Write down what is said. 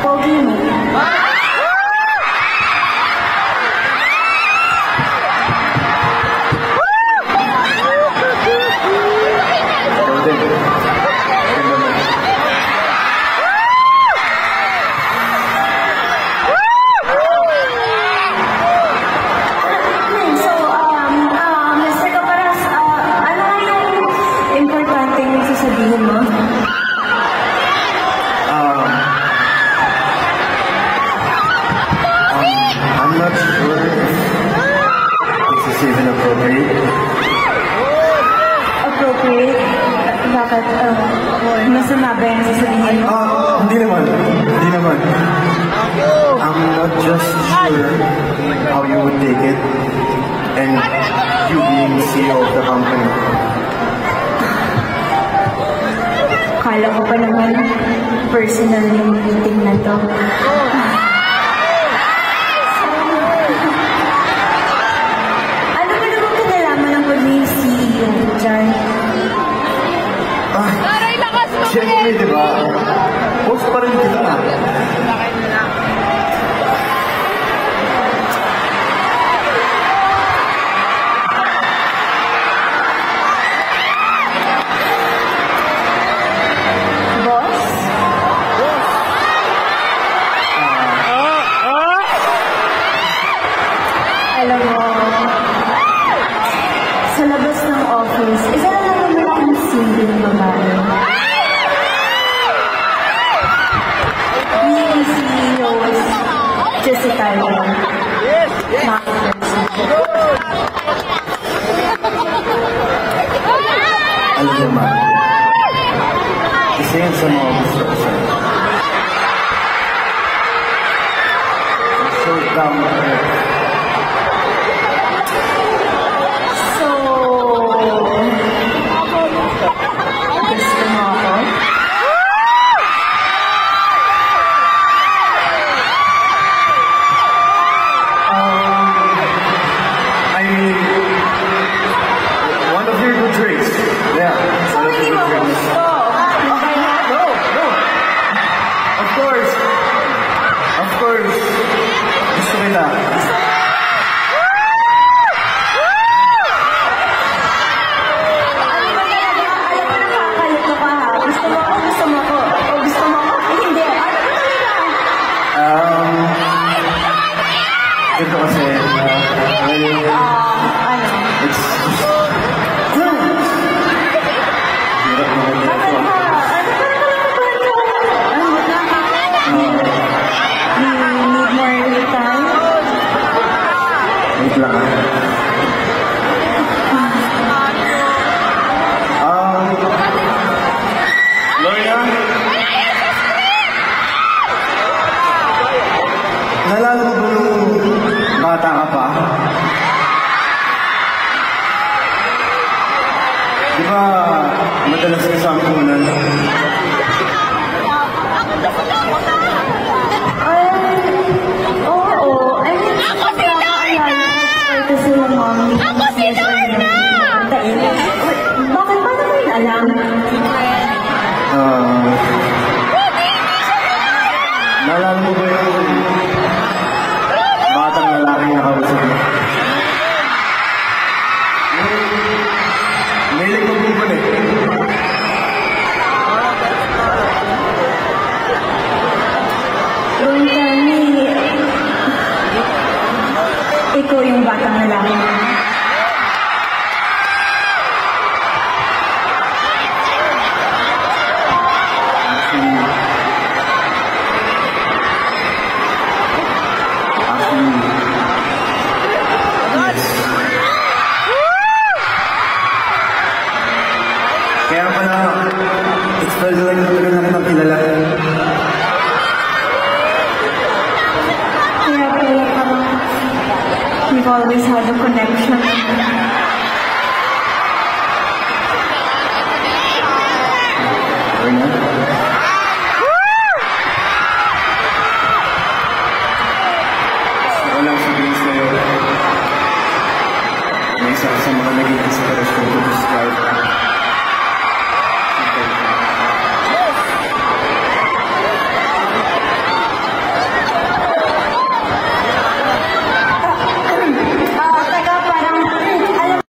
Pogi mo. I'm not sure if this is even appropriate. Appropriate? Bakit? Masama ba yung sasabihin mo? Hindi naman. Hindi naman. I'm not just sure how you would take it and you being CEO of the company. Kala ko pa naman personal yung meeting na to. Siyempre, di ba? Post pa rin kita. Boss? Alam mo, sa labas ng office, isa na lang naman akong single babae. Jessica lang. Alam mo ma, isa yan sa mga gusto ko sa'yo. So down to earth. So, gusto mo ako? One of your good traits. Yeah. So, hindi mo gusto? No, no. Of course. Of course. Gusto kita. Ano ba talaga? Alam mo, nakakalito ka ha? Gusto mo ako? Gusto mo ako? O gusto mo ako? Hindi. Ano ba talaga? Ito kasi, Ano? it's just... Bakit ba? Ano ba need more time? Wait lang. Lorna? Nalala mo ba nung bata ka pa? Di ba madalas ka sa ampunan? Oo. I mean, kasi yung mami. Ako si Lorna! Bakit ba naman yun alam? Nalala mo ba yung batang lalaking nakausap mo? Mahilig magbuban eh. Don't tell me, ikaw yung batang